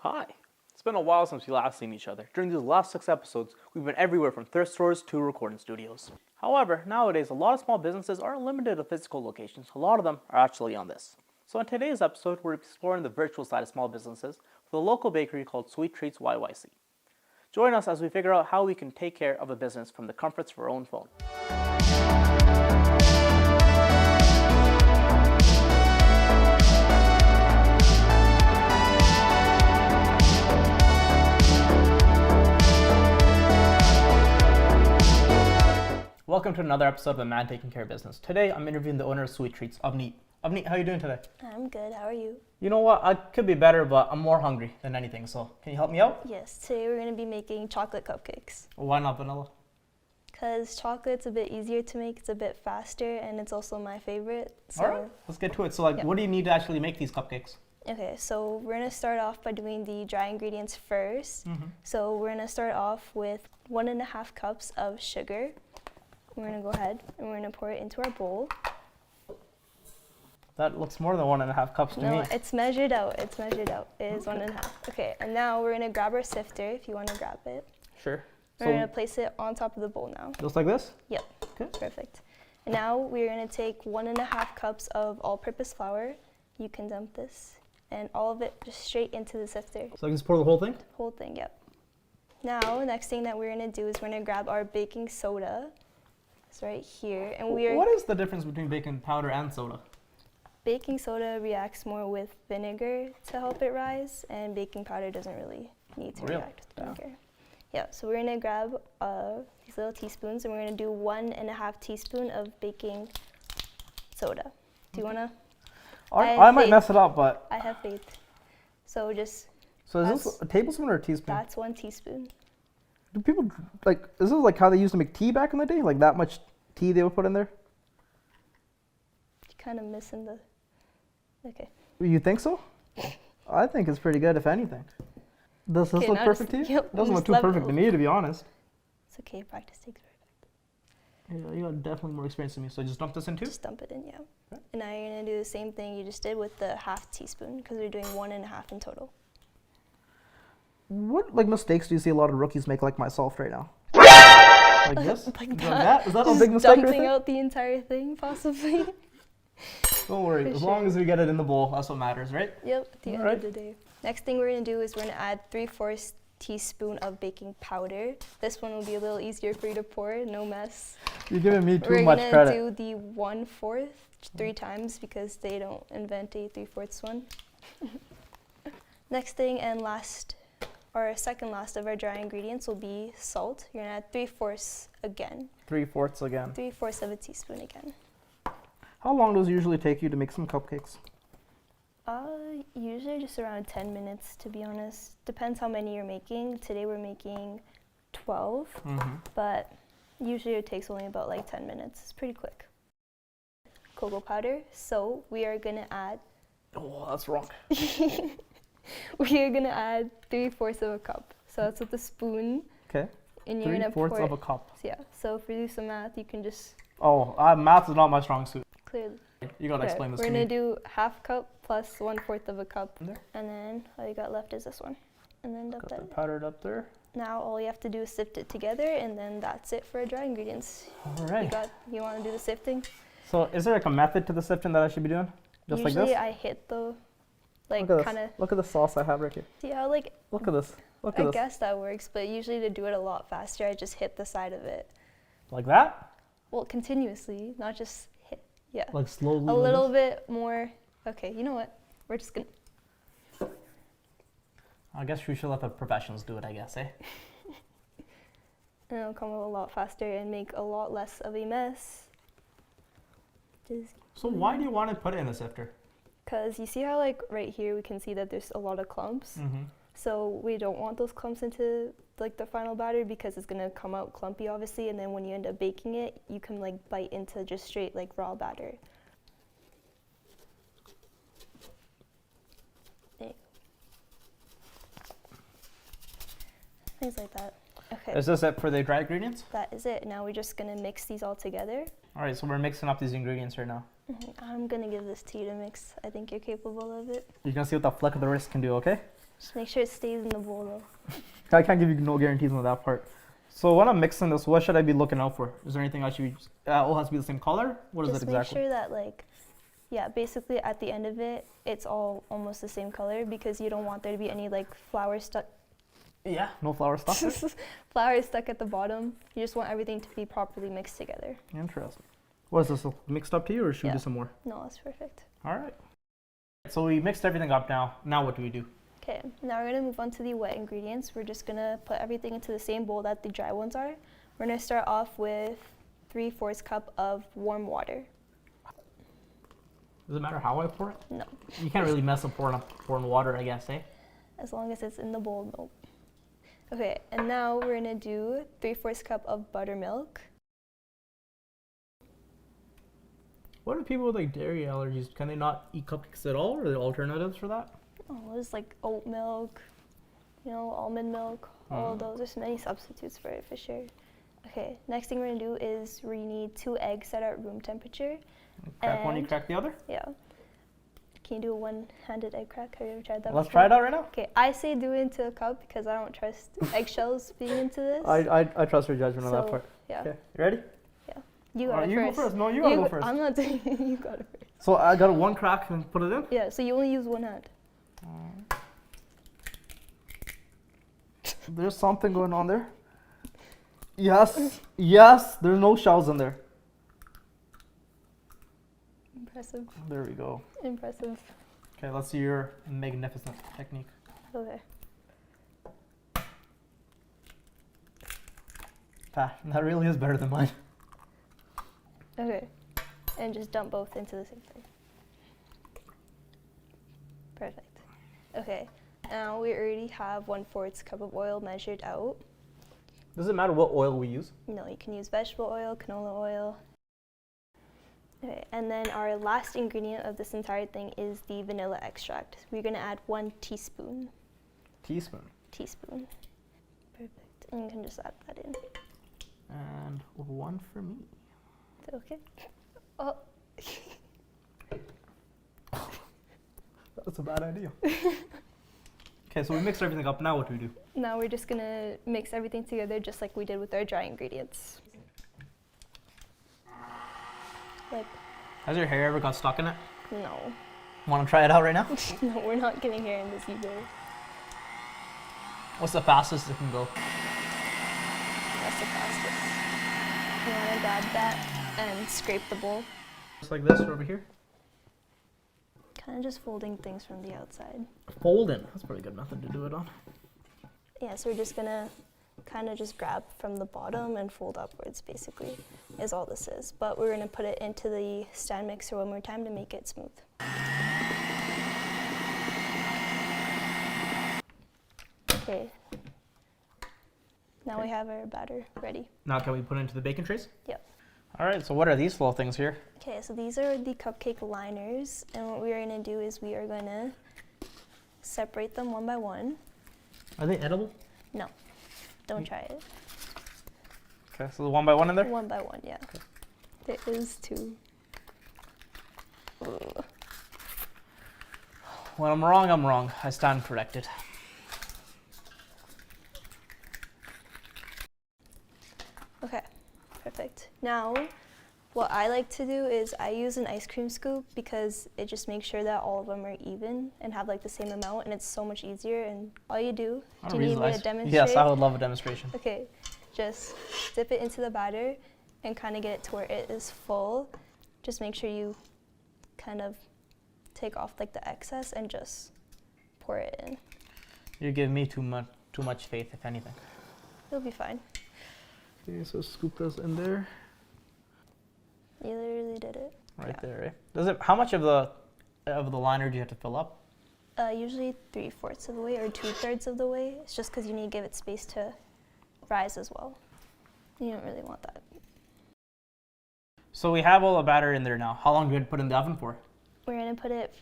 Hi. It's been a while since we last seen each other. During these last 6 episodes, we've been everywhere from thrift stores to recording studios. However, nowadays a lot of small businesses aren't limited to physical locations. A lot of them are actually on this. So in today's episode, we're exploring the virtual side of small businesses with a local bakery called Sweet Treats YYC. Join us as we figure out how we can take care of a business from the comforts of our own phone. Welcome to another episode of Aman Taking Care of Business. Today, I'm interviewing the owner of Sweet Treats, Avneet. Avneet, how are you doing today? I'm good. How are you? You know what? I could be better, but I'm more hungry than anything. So, can you help me out? Yes. Today we're going to be making chocolate cupcakes. Why not vanilla? Because chocolate's a bit easier to make. It's a bit faster, and it's also my favorite. So, all right, let's get to it. So, what do you need to actually make these cupcakes? Okay, so we're going to start off by doing the dry ingredients first. So we're going to start off with 1.5 cups of sugar. We're going to go ahead and we're going to pour it into our bowl. That looks more than 1.5 cups to me. No, it's measured out. It's measured out. It is 1.5. Okay, and now we're going to grab our sifter if you want to grab it. Sure. We're going to place it on top of the bowl now. Just like this? Yep. Okay. Perfect. And now we're going to take 1.5 cups of all-purpose flour. You can dump this. And all of it just straight into the sifter. So I can just pour the whole thing? Whole thing, yep. Now, next thing that we're going to do is we're going to grab our baking soda. It's right here. And What is the difference between baking powder and soda? Baking soda reacts more with vinegar to help it rise, and baking powder doesn't really need to react with vinegar. Yeah, so we're going to grab these little teaspoons, and we're going to do 1.5 teaspoon of baking soda. Do you want to? I might mess it up, but I have faith. So is this a tablespoon or a teaspoon? That's 1 teaspoon. Do people, is this like how they used to make tea back in the day? Like that much tea they would put in there? You're kind of missing the, okay. You think so? I think it's pretty good, if anything. Does this look perfect to you? Yep, It doesn't look too perfect to me, to be honest. It's okay, practice takes perfect. Yeah, you got definitely more experience than me, so just dump this in too? Just dump it in, yeah. Okay. And now you're going to do the same thing you just did with the 1/2 teaspoon, because we're doing 1.5 in total. What mistakes do you see a lot of rookies make like myself right now? Like this? Like that? Is that a big mistake? Dumping out the entire thing, possibly. Don't worry, as long as we get it in the bowl, that's what matters, right? Yep, at the end of the day. Next thing we're going to do is we're going to add 3/4 teaspoon of baking powder. This one will be a little easier for you to pour, no mess. You're giving me too much credit. We're going to do the 1/4 3 times because they don't invent a 3/4 one. Next thing and last, or second last of our dry ingredients will be salt. You're going to add 3/4 again. 3/4 again. 3/4 of a teaspoon again. How long does it usually take you to make some cupcakes? Usually just around 10 minutes, to be honest. Depends how many you're making. Today we're making 12, but usually it takes only about like 10 minutes. It's pretty quick. Cocoa powder. So we are going to add... Oh, that's wrong. We are going to add 3/4 of a cup. So that's with a spoon. Okay. And you're going to pour 3/4 of a cup. Yeah. So if we do some math, you can just... Oh, math is not my strong suit. Clearly. You got to explain this to me. We're going to do 1/2 cup plus 1/4 of a cup. There. And then all you got left is this one. And then dump that. Powdered up there. Now all you have to do is sift it together, and then that's it for our dry ingredients. All right. You want to do the sifting? So is there like a method to the sifting that I should be doing? Just like this? Usually I hit the, kind of. Look at the sauce I have right here. See how Look at this. Look at this. I guess that works, but usually to do it a lot faster, I just hit the side of it. Like that? Well, continuously, not just hit. Yeah. Like slowly. A little bit more. Okay, you know what? We're just gonna. I guess we should let the professionals do it, I guess, eh? And it'll come a lot faster and make a lot less of a mess. So why do you want to put it in a sifter? Because you see how right here we can see that there's a lot of clumps. So we don't want those clumps into the final batter because it's gonna come out clumpy obviously, and then when you end up baking it, you can bite into just straight raw batter. Things like that. Okay. Is this it for the dry ingredients? That is it. Now we're just gonna mix these all together. All right, so we're mixing up these ingredients right now. I'm gonna give this to you to mix. I think you're capable of it. You're gonna see what the flick of the wrist can do, okay? Just make sure it stays in the bowl though. I can't give you no guarantees on that part. So when I'm mixing this, what should I be looking out for? Is there anything I should be, all has to be the same color? What is it exactly? Just make sure that like, yeah, basically at the end of it, it's all almost the same color because you don't want there to be any like flour stuck. Yeah, no flour stuck. Flour is stuck at the bottom. You just want everything to be properly mixed together. Interesting. What is this, mixed up to you or should we do some more? No, that's perfect. All right. So we mixed everything up now. Now what do we do? Okay, now we're gonna move on to the wet ingredients. We're just gonna put everything into the same bowl that the dry ones are. We're gonna start off with 3/4 cup of warm water. Does it matter how I pour it? No. You can't really mess up pouring water, I guess, eh? As long as it's in the bowl, no. Okay, and now we're gonna do 3/4 cup of buttermilk. What do people with like dairy allergies? Can they not eat cupcakes at all, or are there alternatives for that? Oh, there's like oat milk, almond milk, all of those. There's many substitutes for it for sure. Okay, next thing we're gonna do is we need 2 eggs that are at room temperature. Crack one, you crack the other? Yeah. Can you do a one-handed egg crack? Have you ever tried that Let's before? try it out right now. Okay, I say do it into a cup because I don't trust eggshells being into this. I trust your judgment on that part. Yeah. Okay, you ready? Yeah. You got it you first. go first. No, you gotta go first. I'm not doing it. You got it first. So I got one crack and put it in? Yeah, so you only use one hand. There's something going on there. Yes, yes, there's no shells in there. Impressive. There we go. Impressive. Okay, let's see your magnificent technique. Okay. That really is better than mine. Okay. And just dump both into the same thing. Perfect. Okay. Now we already have 1/4 cup of oil measured out. Does it matter what oil we use? No, you can use vegetable oil, canola oil. Okay, and then our last ingredient of this entire thing is the vanilla extract. We're gonna add 1 teaspoon. Teaspoon. Teaspoon. Perfect. And you can just add that in. And 1 for me. Is that okay? Oh. That's a bad idea. Okay, so we mixed everything up. Now what do we do? Now we're just gonna mix everything together just like we did with our dry ingredients. Like, has your hair ever got stuck in it? no. Want to try it out right now? No, we're not getting hair in this either. What's the fastest it can go? That's the fastest. You wanna grab that and scrape the bowl. Just like this over here? Kind of just folding things from the outside. Folding. That's a pretty good method to do it on. Yeah, so we're just gonna kind of just grab from the bottom and fold upwards, basically, is all this is. But we're gonna put it into the stand mixer one more time to make it smooth. Okay. Now we have our batter ready. Now can we put it into the baking trays? Yep. All right, so what are these little things here? Okay, so these are the cupcake liners, and what we are gonna do is we are gonna separate them one by one. Are they edible? No, don't try it. Okay, so the 1 by 1 in there? One by one, yeah. Okay. There is 2. Ugh. When I'm wrong, I'm wrong. I stand corrected. Okay, perfect. Now, what I like to do is I use an ice cream scoop because it just makes sure that all of them are even and have like the same amount, and it's so much easier. And all you do you need me to demonstrate? Yes, I would love a demonstration. Okay, just dip it into the batter and kind of get it to where it is full. Just make sure you kind of take off like the excess and just pour it in. You give me too much faith, if anything. It'll be fine. Okay, so scoop those in there. You literally did it. Right there, right? Does it? How much of the liner do you have to fill up? Usually 3/4 of the way or 2/3 of the way. It's just because you need to give it space to rise as well. You don't really want that. So we have all the batter in there now. How long do we put in the oven for? We're gonna put it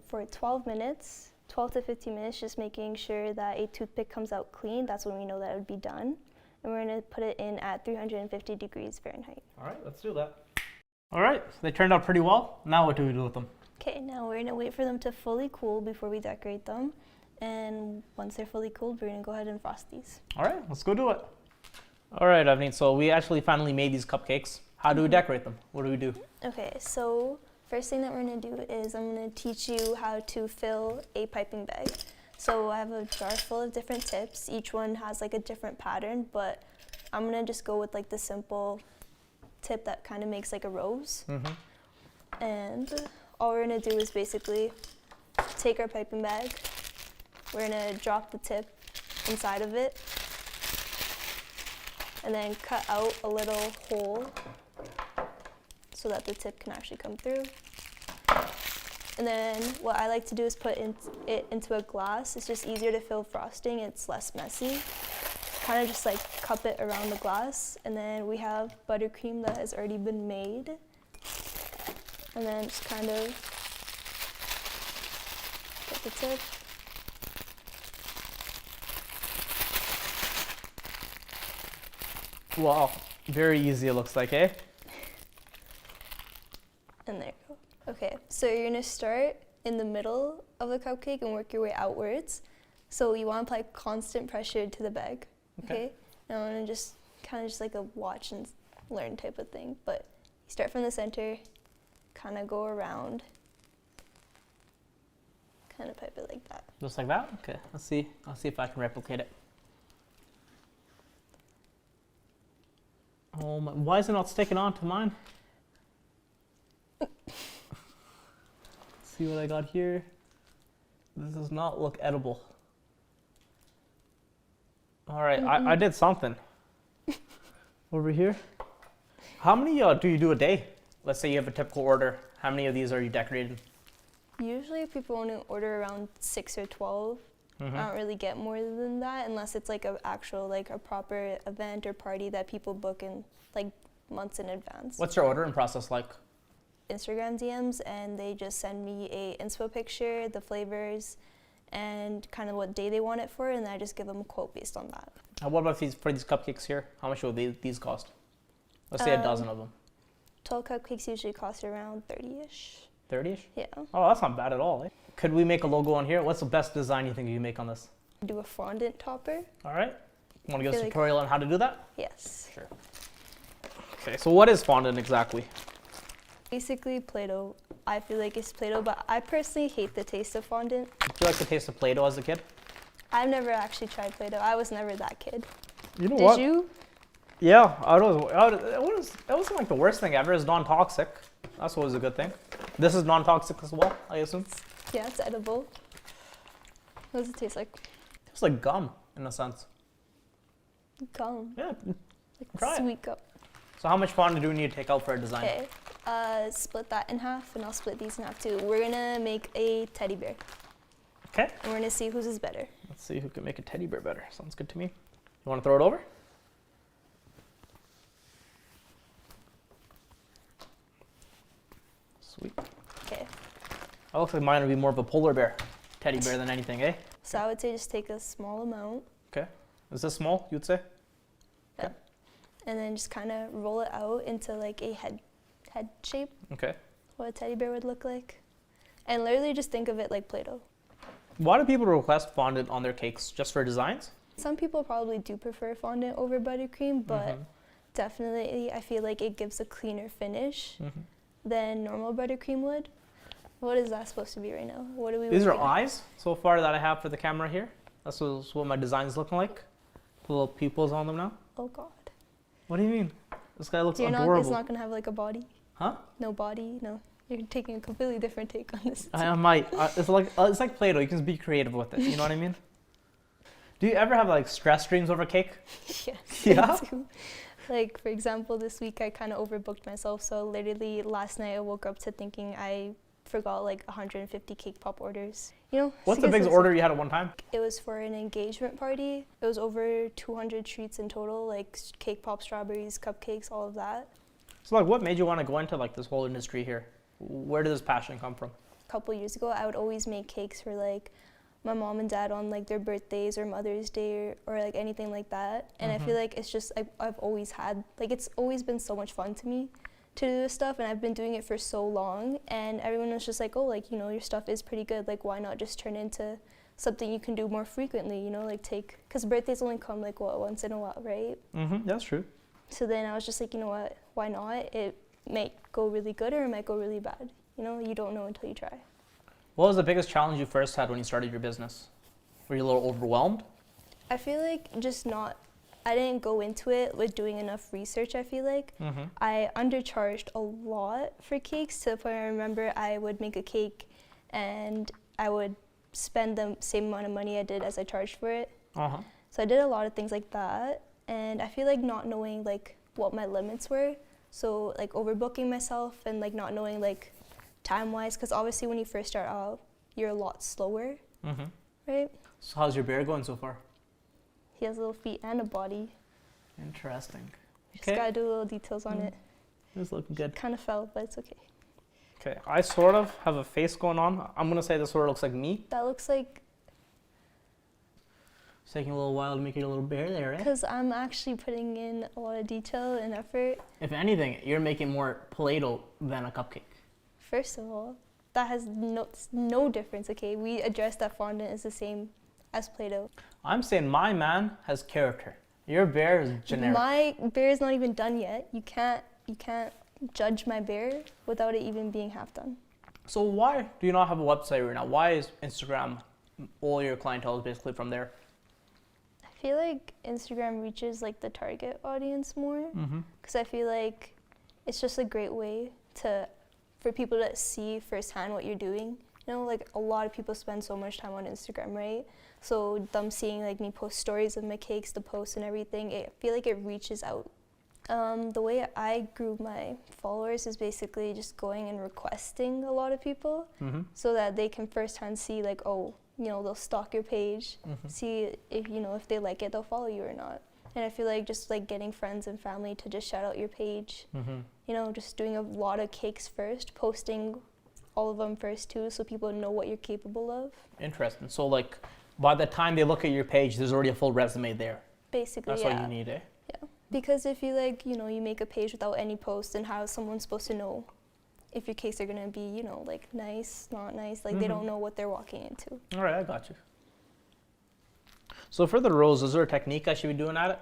for 12 minutes, 12 to 15 minutes, just making sure that a toothpick comes out clean. That's when we know that it would be done. And we're gonna put it in at 350 degrees Fahrenheit. All right, let's do that. All right, so they turned out pretty well. Now what do we do with them? Okay, now we're gonna wait for them to fully cool before we decorate them. And once they're fully cooled, we're gonna go ahead and frost these. All right, let's go do it. All right, Avneet, so we actually finally made these cupcakes. How do we decorate them? What do we do? Okay, so first thing that we're gonna do is I'm gonna teach you how to fill a piping bag. So I have a jar full of different tips. Each one has like a different pattern, but I'm gonna just go with like the simple tip that kind of makes like a rose. And all we're gonna do is basically take our piping bag. We're gonna drop the tip inside of it and then cut out a little hole so that the tip can actually come through. And then what I like to do is put it into a glass. It's just easier to fill frosting, it's less messy. Kind of just like cup it around the glass. And then we have buttercream that has already been made. And then just kind of get the tip. Wow, very easy it looks like, eh? And there you go. Okay, so you're gonna start in the middle of the cupcake and work your way outwards. So you want to apply constant pressure to the bag, okay? And I want to just kind of just like a watch and learn type of thing. But you start from the center, kind of go around, kind of pipe it like that. Just like that? Okay, let's see. I'll see if I can replicate it. Oh my, why is it not sticking onto mine? See what I got here? This does not look edible. All right, I did something. Over here. How many do you do a day? Let's say you have a typical order. How many of these are you decorating? Usually people only order around 6 or 12. I don't really get more than that unless it's like a proper event or party that people book in like months in advance. What's your ordering process like? Instagram DMs, and they just send me a inspo picture, the flavors, and kind of what day they want it for, and then I just give them a quote based on that. What about for these cupcakes here? How much will these cost? Let's say a dozen of them. 12 cupcakes usually cost around 30-ish. 30-ish? Yeah. Oh, that's not bad at all. Eh? Could we make a logo on here? What's the best design you think you can make on this? Do a fondant topper. All right. You want to give us a tutorial on how to do that? Yes. Sure. Okay, so what is fondant exactly? Basically Play-Doh. I feel like it's Play-Doh, but I personally hate the taste of fondant. Did you like the taste of Play-Doh as a kid? I've never actually tried Play-Doh. I was never that kid. You know what? Did you? Yeah, it wasn't like the worst thing ever. It's non-toxic. That's always a good thing. This is non-toxic as well, I assume? Yeah, it's edible. What does it taste like? It tastes like gum, in a sense. Gum. Yeah, Like try it. sweet gum. So how much fondant do we need to take out for a design? Okay. Split that in half, and I'll split these in half too. We're gonna make a teddy bear. Okay. And we're gonna see whose is better. Let's see who can make a teddy bear better. Sounds good to me. You want to throw it over? Sweet. Okay. That looks like mine would be more of a polar bear teddy bear than anything, eh? So I would say just take a small amount. Okay. Is this small, you'd say? Yeah. And then just kind of roll it out into like a head shape. Okay. What a teddy bear would look like. And literally just think of it like Play-Doh. Why do people request fondant on their cakes? Just for designs? Some people probably do prefer fondant over buttercream, but definitely I feel like it gives a cleaner finish than normal buttercream would. What is that supposed to be right now? What are we These are looking at? eyes so far that I have for the camera here. That's what my design's looking like. Little pupils on them now. Oh God. What do you mean? This guy looks So adorable. it's not going to have like a body? Huh? No body? No. You're taking a completely different take on this. I might. It's like Play-Doh. You can just be creative with it. You know what I mean? Do you ever have like stress dreams over cake? Yes. Yeah? I do. Like, for example, this week I kind of overbooked myself. So literally last night I woke up to thinking I forgot like 150 cake pop orders. You know? What's the biggest order you had at one time? It was for an engagement party. It was over 200 treats in total, like cake pop, strawberries, cupcakes, all of that. So like, what made you want to go into like this whole industry here? Where did this passion come from? A couple years ago, I would always make cakes for like my mom and dad on like their birthdays or Mother's Day or like anything like that. And I feel like it's just, I've always had, like it's always been so much fun to me to do this stuff, and I've been doing it for so long, and everyone was just like, oh, like, you know, your stuff is pretty good, like why not just turn into something you can do more frequently, you know, like because birthdays only come like once in a while, right? That's true. So then I was just like, you know what, why not? It might go really good or it might go really bad. You know, you don't know until you try. What was the biggest challenge you first had when you started your business? Were you a little overwhelmed? I feel like I didn't go into it with doing enough research, I feel like. I undercharged a lot for cakes to the point I remember I would make a cake and I would spend the same amount of money I did as I charged for it. So I did a lot of things like that, and I feel like not knowing like what my limits were, so like overbooking myself and like not knowing like time-wise, because obviously when you first start out, you're a lot slower, right? So how's your bear going so far? He has little feet and a body. Interesting. Just gotta do little details on it. It's looking good. Kind of fell, but it's okay. Okay, I sort of have a face going on. I'm gonna say this sort of looks like me. That looks like... It's taking a little while to make it a little bear there, right? Because I'm actually putting in a lot of detail and effort. If anything, you're making more Play-Doh than a cupcake. First of all, that has no difference, okay? We addressed that fondant is the same as Play-Doh. I'm saying my man has character. Your bear is generic. My bear is not even done yet. You can't judge my bear without it even being half done. So why do you not have a website right now? Why is Instagram, all your clientele is basically from there? I feel like Instagram reaches like the target audience more, because I feel like it's just a great way for people to see firsthand what you're doing. You know, like a lot of people spend so much time on Instagram, right? So them seeing like me post stories of my cakes, the posts and everything, I feel like it reaches out. The way I grew my followers is basically just going and requesting a lot of people, so that they can firsthand see like, oh, you know, they'll stalk your page, see if, you know, if they like it, they'll follow you or not. And I feel like just like getting friends and family to just shout out your page, you know, just doing a lot of cakes first, posting all of them first too, so people know what you're capable of. Interesting. So like by the time they look at your page, there's already a full resume there. Basically, That's all you need, eh? Yeah. Because if you like, you know, you make a page without any posts, and how is someone supposed to know if your cakes are gonna be, you know, like nice, not nice? Like they don't know what they're walking into. All right, I got you. So for the rows, is there a technique I should be doing at it?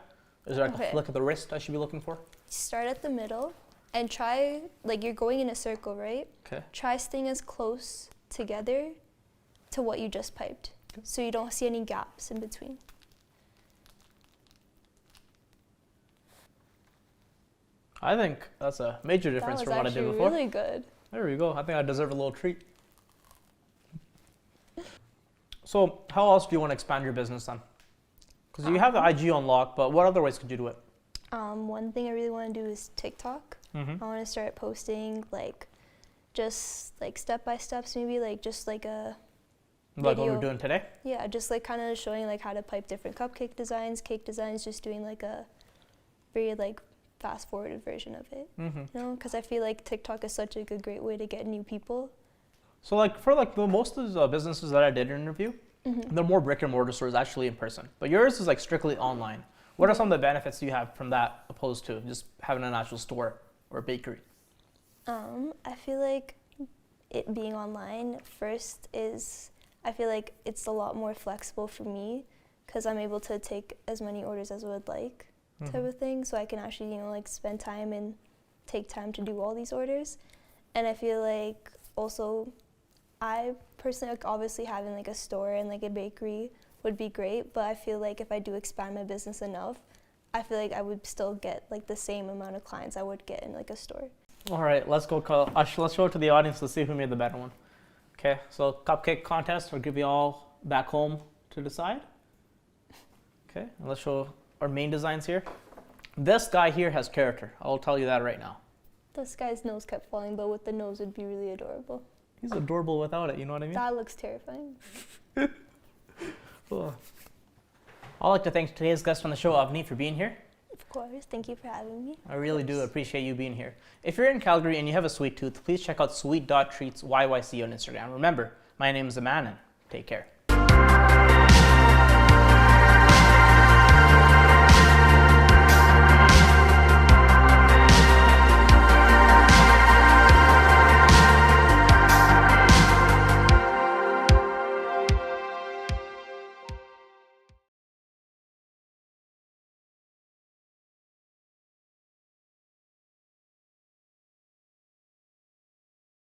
Is there like a flick of the wrist I should be looking for? Start at the middle and try, like you're going in a circle, right? Okay. Try staying as close together to what you just piped, so you don't see any gaps in between. I think that's a major difference from what I did before. That was actually really good. There we go. I think I deserve a little treat. So how else do you want to expand your business then? Because you have the IG on lock, but what other ways could you do it? One thing I really want to do is TikTok. I want to start posting like just like step-by steps, maybe like just like a Like video. what we're doing today? Yeah, just like kind of showing like how to pipe different cupcake designs, cake designs, just doing like a very like fast-forwarded version of it. You know, because I feel like TikTok is such like a great way to get new people. So like for like most of the businesses that I did interview, they're more brick and mortar stores actually in person. But yours is like strictly online. What are some of the benefits you have from that opposed to just having an actual store or bakery? I feel like it being online first is, I feel like it's a lot more flexible for me because I'm able to take as many orders as I would like type of thing. So I can actually, you know, like spend time and take time to do all these orders. And I feel like also I personally, like obviously having like a store and like a bakery would be great, but I feel like if I do expand my business enough, I feel like I would still get like the same amount of clients I would get in like a store. All right, let's go. Let's show it to the audience. Let's see who made the better one. Okay, so cupcake contest. We'll give you all back home to decide. Okay, and let's show our main designs here. This guy here has character. I'll tell you that right now. This guy's nose kept falling, but with the nose would be really adorable. He's adorable without it, you know what I mean? That looks terrifying. Oh. I'd like to thank today's guest on the show, Avni, for being here. Of course, thank you for having me. I really do appreciate you being here. If you're in Calgary and you have a sweet tooth, please check out Sweet Treats YYC on Instagram. Remember, my name is Aman, and take care.